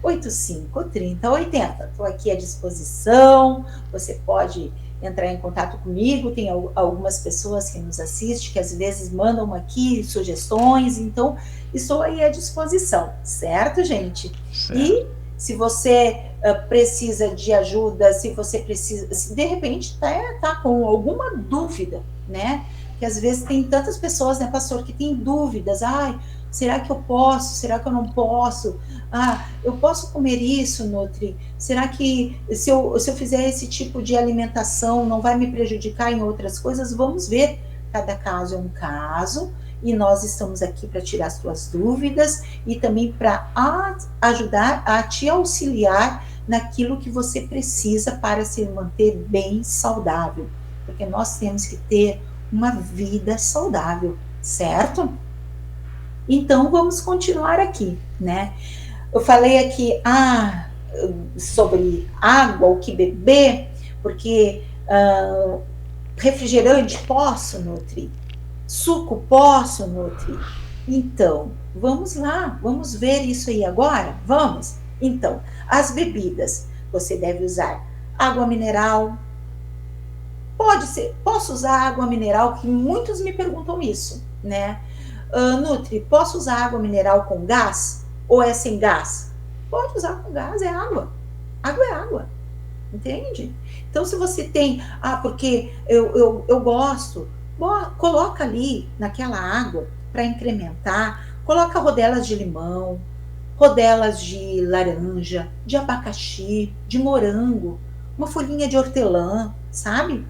999-853080. Estou aqui à disposição, você pode entrar em contato comigo, tem algumas pessoas que nos assistem, que às vezes mandam aqui sugestões, então estou aí à disposição, certo, gente? Certo. E se você precisa de ajuda, se você precisa, se de repente tá com alguma dúvida, né? Que às vezes tem tantas pessoas, né, pastor, que tem dúvidas, será que eu posso? Será que eu não posso? Eu posso comer isso, Nutri? Será que se eu fizer esse tipo de alimentação não vai me prejudicar em outras coisas? Vamos ver. Cada caso é um caso e nós estamos aqui para tirar as tuas dúvidas e também para ajudar a te auxiliar naquilo que você precisa para se manter bem saudável. Porque nós temos que ter uma vida saudável, certo? Então, vamos continuar aqui, né? Eu falei aqui sobre água, o que beber, porque Refrigerante, posso, Nutri? Suco, posso, Nutri? Então, vamos lá, vamos ver isso aí agora? Vamos? Então, as bebidas, você deve usar água mineral. Posso usar água mineral, que muitos me perguntam isso, né? Nutri, posso usar água mineral com gás? Ou é sem gás? Pode usar com gás, é água. Água é água, entende? Então, se você tem, porque eu gosto, coloca ali naquela água para incrementar, coloca rodelas de limão, rodelas de laranja, de abacaxi, de morango, uma folhinha de hortelã, sabe?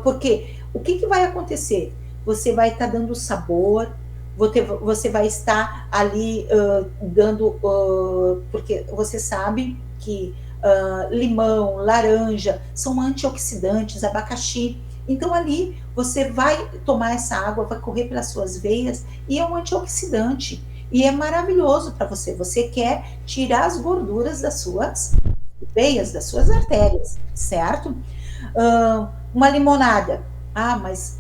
Porque o que vai acontecer? Você vai estar dando sabor, você vai estar ali dando, porque você sabe que limão, laranja são antioxidantes, abacaxi. Então ali você vai tomar essa água, vai correr pelas suas veias e é um antioxidante. E é maravilhoso para você. Você quer tirar as gorduras das suas veias, das suas artérias, certo? Uma limonada. Mas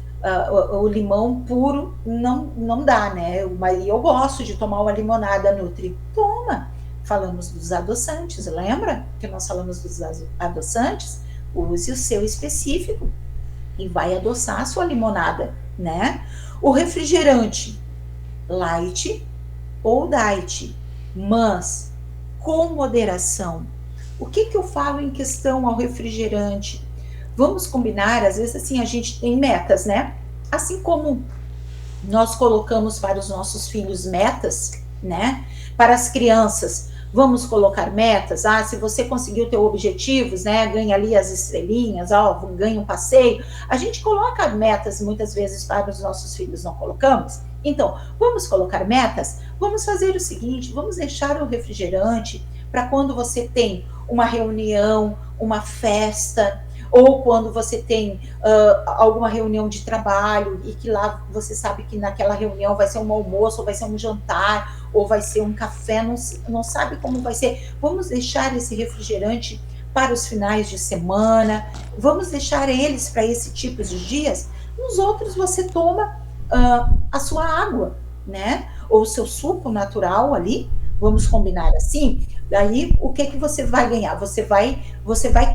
o limão puro não dá, né? Mas eu gosto de tomar uma limonada, Nutri. Toma! Falamos dos adoçantes, lembra que nós falamos dos adoçantes? Use o seu específico e vai adoçar a sua limonada, né? O refrigerante, light ou diet, mas com moderação. O que eu falo em questão ao refrigerante? Vamos combinar, às vezes assim, a gente tem metas, né? Assim como nós colocamos para os nossos filhos metas, né? Para as crianças, vamos colocar metas. Se você conseguiu ter objetivos, né? Ganha ali as estrelinhas, ganha um passeio. A gente coloca metas muitas vezes para os nossos filhos, não colocamos? Então, vamos colocar metas? Vamos fazer o seguinte, vamos deixar o refrigerante para quando você tem uma reunião, uma festa, ou quando você tem alguma reunião de trabalho e que lá você sabe que naquela reunião vai ser um almoço, ou vai ser um jantar, ou vai ser um café, não sabe como vai ser. Vamos deixar esse refrigerante para os finais de semana, vamos deixar eles para esse tipo de dias. Nos outros você toma a sua água, né? Ou o seu suco natural ali, vamos combinar assim. Daí, o que você vai ganhar? Você vai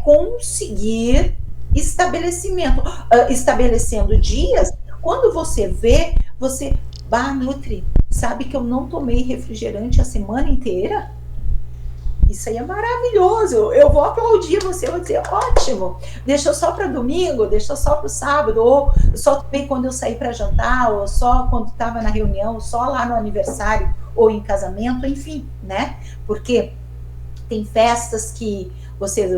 conseguir estabelecendo dias. Quando você vê, Nutri, sabe que eu não tomei refrigerante a semana inteira? Isso aí é maravilhoso. Eu vou aplaudir você, vou dizer, ótimo. Deixa só para domingo, deixa só para o sábado, ou só tomei quando eu saí para jantar, ou só quando estava na reunião, só lá no aniversário, ou em casamento, enfim, né? Porque tem festas que vocês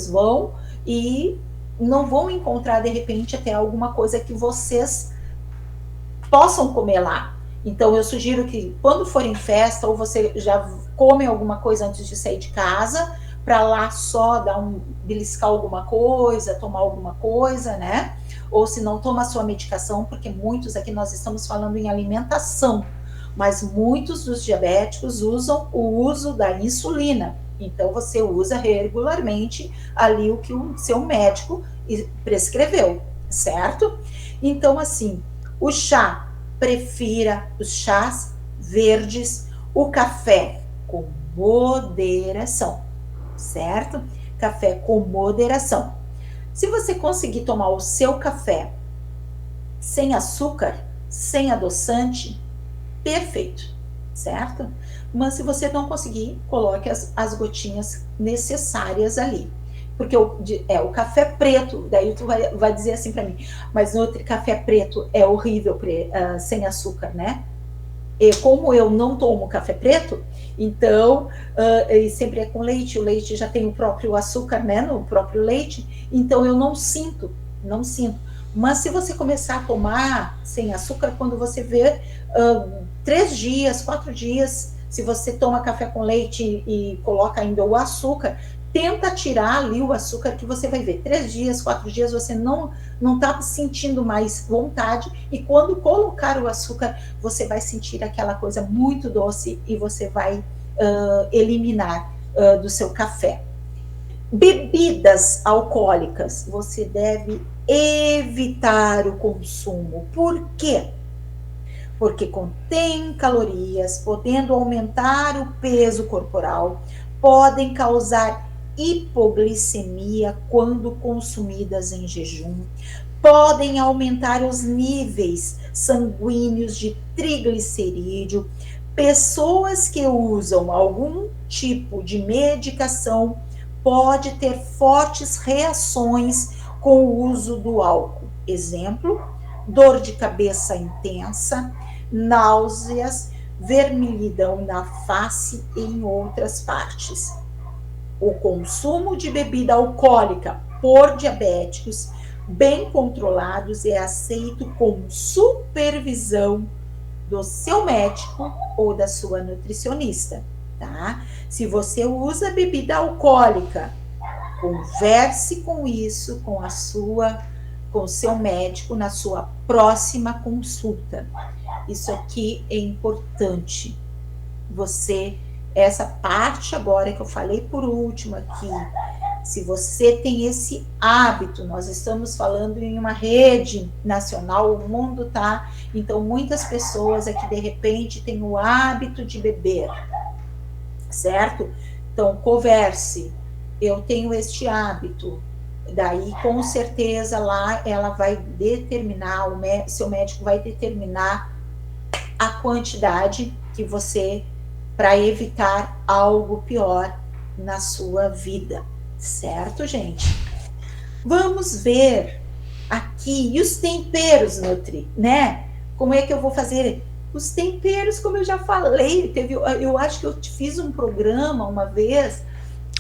vão e não vão encontrar, de repente, até alguma coisa que vocês possam comer lá. Então, eu sugiro que quando for em festa, ou você já come alguma coisa antes de sair de casa, para lá só beliscar alguma coisa, tomar alguma coisa, né? Ou se não, toma a sua medicação, porque muitos aqui nós estamos falando em alimentação, mas muitos dos diabéticos usam o uso da insulina. Então, você usa regularmente ali o que o seu médico prescreveu, certo? Então, assim, o chá, prefira os chás verdes, o café com moderação, certo? Café com moderação. Se você conseguir tomar o seu café sem açúcar, sem adoçante, perfeito, certo? Mas se você não conseguir, coloque as gotinhas necessárias ali. Porque o café preto, daí tu vai dizer assim para mim, mas Nutri, café preto é horrível sem açúcar, né? E como eu não tomo café preto, então, sempre é com leite, o leite já tem o próprio açúcar, né, no próprio leite, então eu não sinto. Mas se você começar a tomar sem açúcar, quando você vê 3 dias, 4 dias, se você toma café com leite e coloca ainda o açúcar, tenta tirar ali o açúcar, que você vai ver, 3 dias, 4 dias, você não está sentindo mais vontade, e quando colocar o açúcar, você vai sentir aquela coisa muito doce, e você vai eliminar do seu café. Bebidas alcoólicas, você deve evitar o consumo. Por quê? Porque contém calorias, podendo aumentar o peso corporal, podem causar hipoglicemia quando consumidas em jejum, podem aumentar os níveis sanguíneos de triglicerídeo. Pessoas que usam algum tipo de medicação podem ter fortes reações com o uso do álcool. Exemplo, dor de cabeça intensa, náuseas, vermelhidão na face e em outras partes. O consumo de bebida alcoólica por diabéticos bem controlados é aceito com supervisão do seu médico ou da sua nutricionista, tá? Se você usa bebida alcoólica, converse com isso com o seu médico na sua próxima consulta. Isso aqui é importante. Essa parte agora que eu falei por último aqui, se você tem esse hábito, nós estamos falando em uma rede nacional, o mundo tá, então muitas pessoas aqui de repente têm o hábito de beber, certo? Então converse, eu tenho este hábito, daí com certeza lá ela vai determinar, seu médico vai determinar a quantidade que você, para evitar algo pior na sua vida, certo, gente? Vamos ver aqui, e os temperos, Nutri, né? Como é que eu vou fazer? Os temperos, como eu já falei, eu acho que eu fiz um programa uma vez,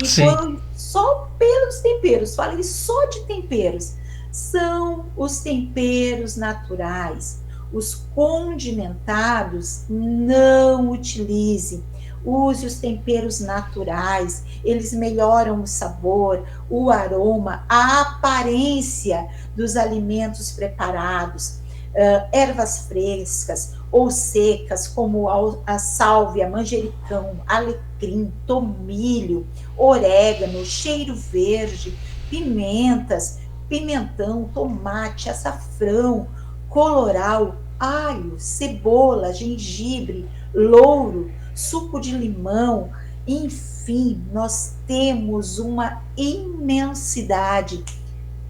e foi só pelos temperos, falei só de temperos. São os temperos naturais. Os condimentados, não utilize. Use os temperos naturais, eles melhoram o sabor, o aroma, a aparência dos alimentos preparados. Ervas frescas ou secas, como a sálvia, manjericão, alecrim, tomilho, orégano, cheiro verde, pimentas, pimentão, tomate, açafrão, coloral, alho, cebola, gengibre, louro, suco de limão, enfim, nós temos uma imensidade.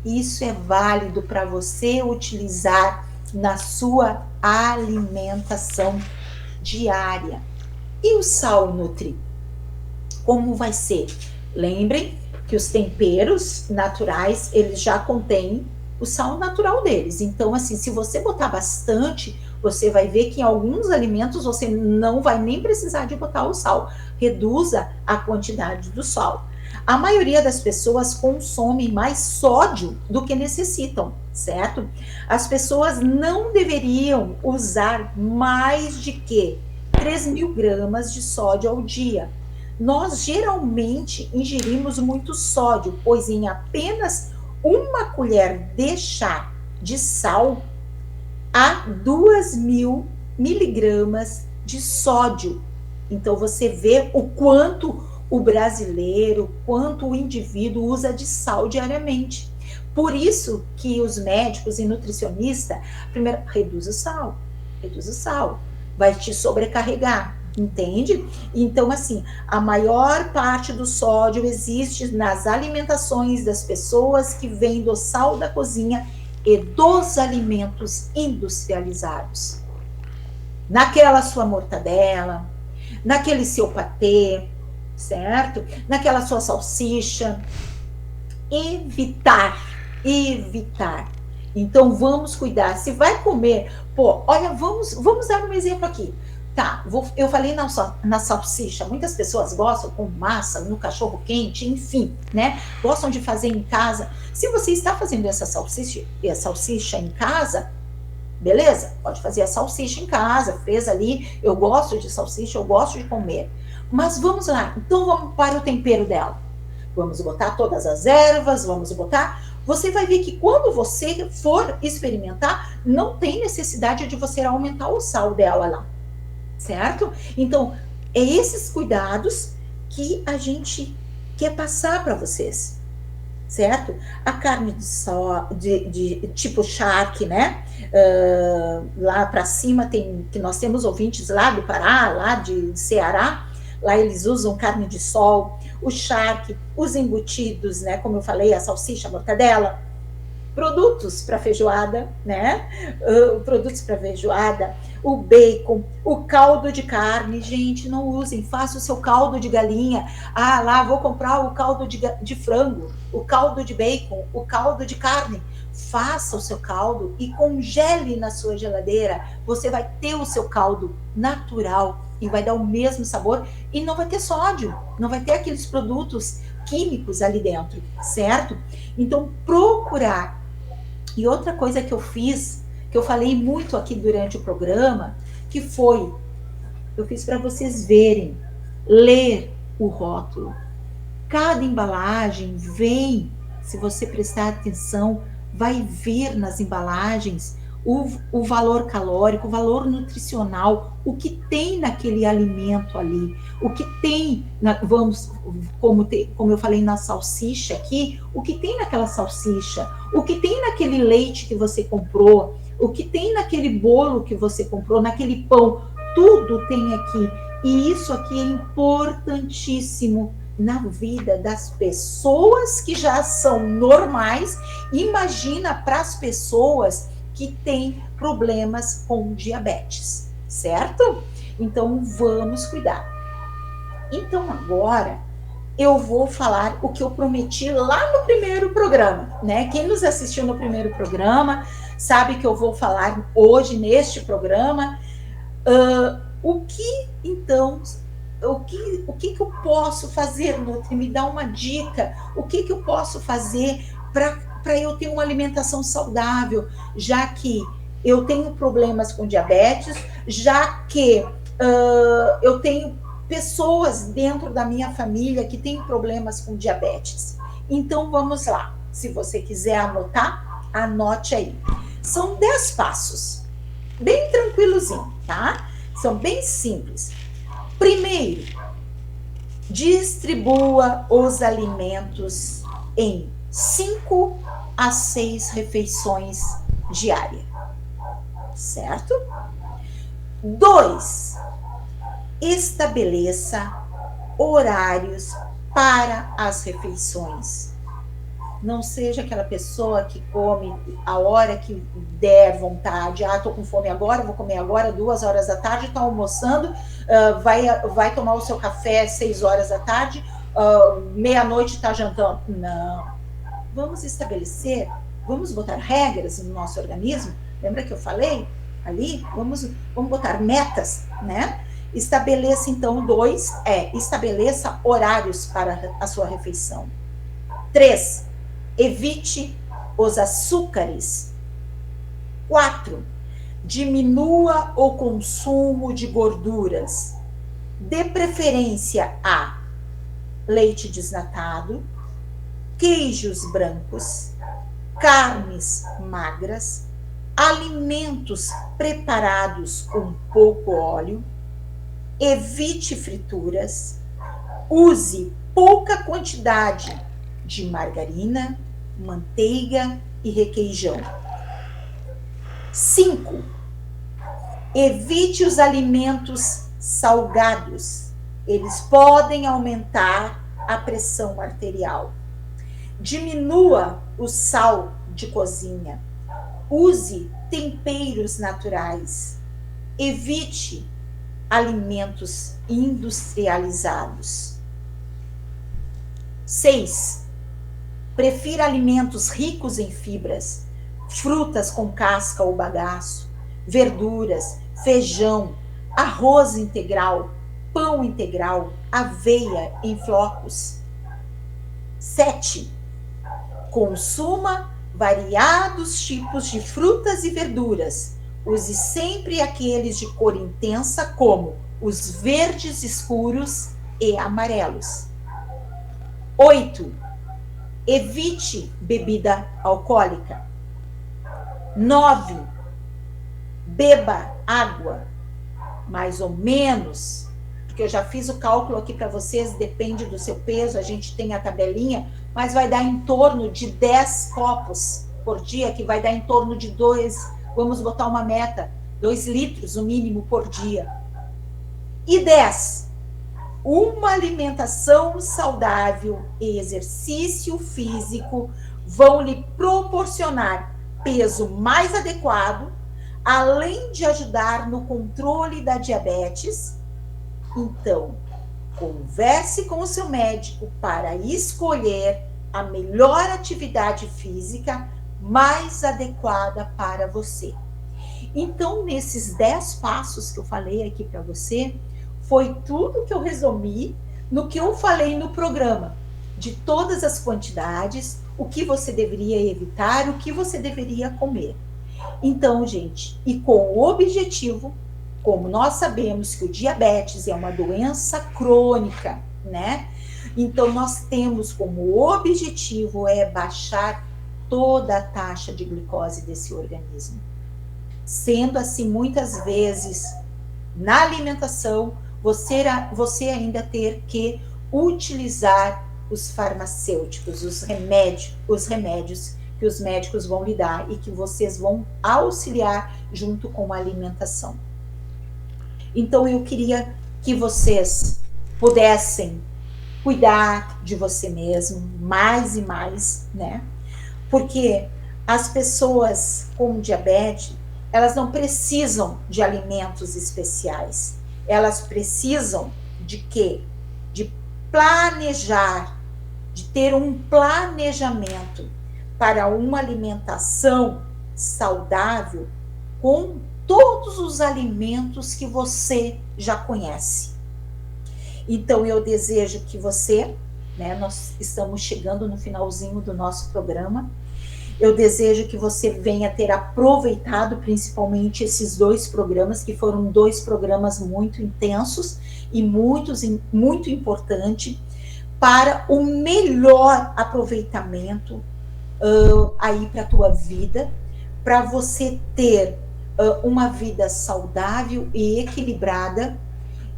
Isso é válido para você utilizar na sua alimentação diária. E o sal, Nutri? Como vai ser? Lembrem que os temperos naturais, eles já contêm o sal natural deles. Então, assim, se você botar bastante, você vai ver que em alguns alimentos você não vai nem precisar de botar o sal. Reduza a quantidade do sal. A maioria das pessoas consomem mais sódio do que necessitam, certo? As pessoas não deveriam usar mais de 3.000 gramas de sódio ao dia. Nós geralmente ingerimos muito sódio, pois em apenas uma colher de chá de sal há 2.000 miligramas de sódio. Então você vê o quanto o brasileiro, quanto o indivíduo usa de sal diariamente. Por isso que os médicos e nutricionistas, primeiro, reduz o sal, vai te sobrecarregar, entende? Então, assim, a maior parte do sódio existe nas alimentações das pessoas que vêm do sal da cozinha e dos alimentos industrializados. Naquela sua mortadela, naquele seu patê, certo? Naquela sua salsicha. Evitar. Então, vamos cuidar. Se vai comer, olha, vamos dar um exemplo aqui. Tá, eu falei na salsicha, muitas pessoas gostam com massa, no cachorro quente, enfim, né? Gostam de fazer em casa. Se você está fazendo essa salsicha em casa, beleza? Pode fazer a salsicha em casa, fez ali, eu gosto de salsicha, eu gosto de comer. Mas vamos lá, então vamos para o tempero dela. Vamos botar todas as ervas, você vai ver que quando você for experimentar, não tem necessidade de você aumentar o sal dela lá. Certo? Então, é esses cuidados que a gente quer passar para vocês, certo? A carne de tipo charque, né? Lá para cima que nós temos ouvintes lá do Pará, lá de Ceará, lá eles usam carne de sol, o charque, os embutidos, né? Como eu falei, a salsicha, a mortadela, produtos para feijoada, né? Produtos para feijoada, o bacon, o caldo de carne, gente, não usem, faça o seu caldo de galinha. Ah, lá vou comprar o caldo de frango, o caldo de bacon, o caldo de carne. Faça o seu caldo e congele na sua geladeira. Você vai ter o seu caldo natural e vai dar o mesmo sabor e não vai ter sódio, não vai ter aqueles produtos químicos ali dentro, certo? Então, procurar. E outra coisa que eu fiz, que eu falei muito aqui durante o programa, que foi, eu fiz para vocês verem, ler o rótulo. Cada embalagem vem, se você prestar atenção, vai ver nas embalagens o valor calórico, o valor nutricional, o que tem naquele alimento ali, o que tem, como eu falei na salsicha aqui, o que tem naquela salsicha, o que tem naquele leite que você comprou, o que tem naquele bolo que você comprou, naquele pão, tudo tem aqui. E isso aqui é importantíssimo na vida das pessoas que já são normais. Imagina para as pessoas que têm problemas com diabetes, certo? Então, vamos cuidar. Então, agora, eu vou falar o que eu prometi lá no primeiro programa, né? Quem nos assistiu no primeiro programa sabe que eu vou falar hoje, neste programa, o que eu posso fazer, Nutri? Me dá uma dica. O que eu posso fazer para eu ter uma alimentação saudável, já que eu tenho problemas com diabetes, já que eu tenho pessoas dentro da minha família que têm problemas com diabetes. Então, vamos lá. Se você quiser anotar, anote aí. São 10 passos, bem tranquilozinho, tá? São bem simples. Primeiro, distribua os alimentos em 5 a 6 refeições diárias, certo? 2, estabeleça horários para as refeições. Não seja aquela pessoa que come a hora que der vontade. Ah, tô com fome agora, vou comer agora, 2 horas da tarde, tá almoçando, vai tomar o seu café às 6 horas da tarde, meia-noite tá jantando. Não. Vamos estabelecer, vamos botar regras no nosso organismo. Lembra que eu falei ali? Vamos botar metas, né? Estabeleça, então, 2, estabeleça horários para a sua refeição. 3, evite os açúcares. 4, diminua o consumo de gorduras. Dê preferência a leite desnatado, queijos brancos, carnes magras, alimentos preparados com pouco óleo, evite frituras, use pouca quantidade de margarina, manteiga e requeijão. 5, evite os alimentos salgados. Eles podem aumentar a pressão arterial. Diminua o sal de cozinha. Use temperos naturais. Evite alimentos industrializados. 6, prefira alimentos ricos em fibras, frutas com casca ou bagaço, verduras, feijão, arroz integral, pão integral, aveia em flocos. 7, consuma variados tipos de frutas e verduras. Use sempre aqueles de cor intensa, como os verdes escuros e amarelos. 8, evite bebida alcoólica. 9, beba água, mais ou menos porque eu já fiz o cálculo aqui para vocês, depende do seu peso, a gente tem a tabelinha, mas vai dar em torno de 10 copos por dia, que vai dar em torno de 2, vamos botar uma meta, 2 litros o mínimo por dia. E 10, uma alimentação saudável e exercício físico vão lhe proporcionar peso mais adequado, além de ajudar no controle da diabetes. Então, converse com o seu médico para escolher a melhor atividade física mais adequada para você. Então, nesses 10 passos que eu falei aqui para você, foi tudo que eu resumi no que eu falei no programa, de todas as quantidades, o que você deveria evitar, o que você deveria comer. Então, gente, e com o objetivo, como nós sabemos que o diabetes é uma doença crônica, né? Então, nós temos como objetivo baixar toda a taxa de glicose desse organismo. Sendo assim, muitas vezes, na alimentação, você ainda ter que utilizar os farmacêuticos, os remédios que os médicos vão lhe dar e que vocês vão auxiliar junto com a alimentação. Então, eu queria que vocês pudessem cuidar de você mesmo, mais e mais, né? Porque as pessoas com diabetes, elas não precisam de alimentos especiais. Elas precisam de quê? De planejar, de ter um planejamento para uma alimentação saudável com todos os alimentos que você já conhece. Então, eu desejo que você, né, nós estamos chegando no finalzinho do nosso programa, eu desejo que você venha ter aproveitado principalmente esses 2 programas, que foram 2 programas muito intensos e muito importantes para o melhor aproveitamento aí para a tua vida, para você ter uma vida saudável e equilibrada,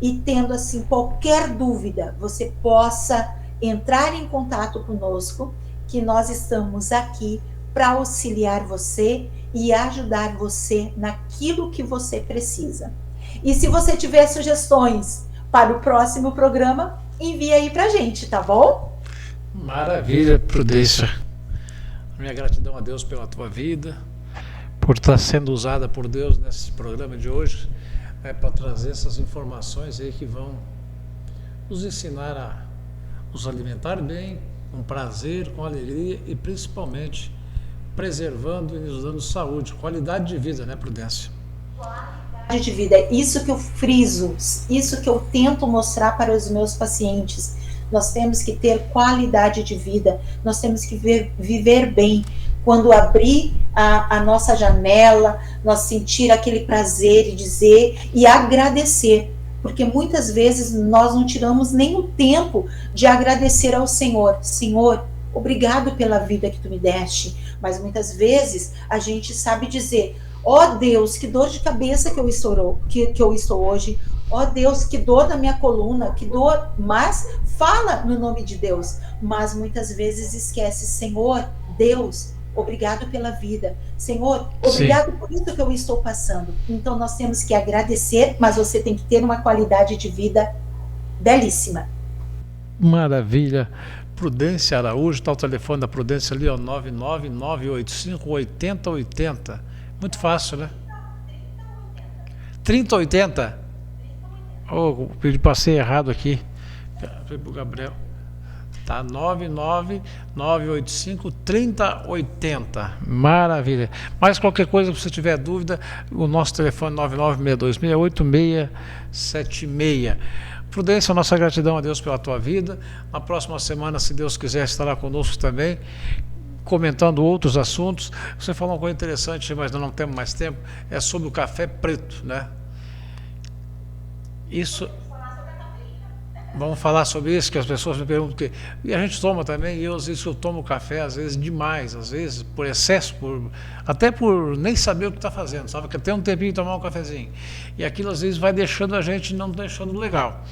e tendo assim qualquer dúvida, você possa entrar em contato conosco, que nós estamos aqui para auxiliar você e ajudar você naquilo que você precisa. E se você tiver sugestões para o próximo programa, envie aí para a gente, tá bom? Maravilha, Prudência. Minha gratidão a Deus pela tua vida, por estar sendo usada por Deus nesse programa de hoje, para trazer essas informações aí que vão nos ensinar a nos alimentar bem, com prazer, com alegria e principalmente preservando e nos dando saúde, qualidade de vida, né, Prudência? Qualidade de vida, isso que eu friso, isso que eu tento mostrar para os meus pacientes. Nós temos que ter qualidade de vida, nós temos que viver bem. Quando abrir a nossa janela, nós sentir aquele prazer e dizer e agradecer, porque muitas vezes nós não tiramos nem o tempo de agradecer ao Senhor. Senhor, obrigado pela vida que tu me deste, mas muitas vezes a gente sabe dizer, ó Deus, que dor de cabeça que eu estou hoje, ó Deus, que dor na minha coluna, que dor, mas fala no nome de Deus, mas muitas vezes esquece, Senhor, Deus, obrigado pela vida, Senhor, obrigado Sim. por isso que eu estou passando. Então nós temos que agradecer, mas você tem que ter uma qualidade de vida belíssima. Maravilha. Prudência Araújo, está o telefone da Prudência ali, ó, 99985-8080. Muito fácil, né? 3080? Oh, eu passei errado aqui. Falei pro Gabriel. Tá, 99985-3080. Maravilha. Mas qualquer coisa, se você tiver dúvida, o nosso telefone é 996268676. Prudência, nossa gratidão a Deus pela tua vida. Na próxima semana, se Deus quiser, estará conosco também, comentando outros assuntos. Você falou uma coisa interessante, mas não temos mais tempo, é sobre o café preto, né? Isso... Vamos falar sobre isso, que as pessoas me perguntam, porque e a gente toma também, e eu às vezes eu tomo café, às vezes demais, às vezes por excesso, até por nem saber o que está fazendo, sabe? Que até um tempinho de tomar um cafezinho. E aquilo às vezes vai deixando a gente, não deixando legal.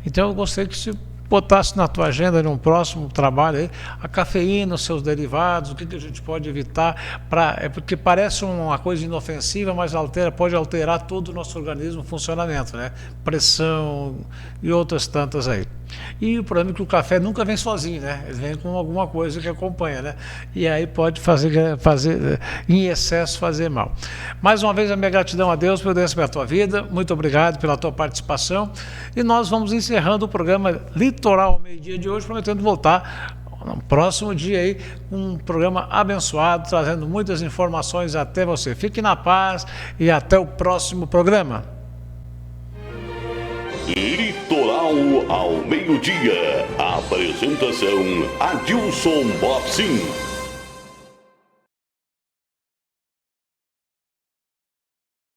Então eu gostaria que se botasse na tua agenda, num próximo trabalho, aí, a cafeína, os seus derivados, o que a gente pode evitar, porque parece uma coisa inofensiva, mas pode alterar todo o nosso organismo, o funcionamento, né? Pressão e outras tantas aí. E o problema é que o café nunca vem sozinho, né? Ele vem com alguma coisa que acompanha, né? E aí pode fazer em excesso, fazer mal. Mais uma vez, a minha gratidão a Deus por Deus pela tua vida. Muito obrigado pela tua participação. E nós vamos encerrando o programa Litoral ao meio-dia de hoje, prometendo voltar no próximo dia aí, um programa abençoado, trazendo muitas informações até você. Fique na paz e até o próximo programa. Litoral ao meio-dia. Apresentação Adilson Bopsin.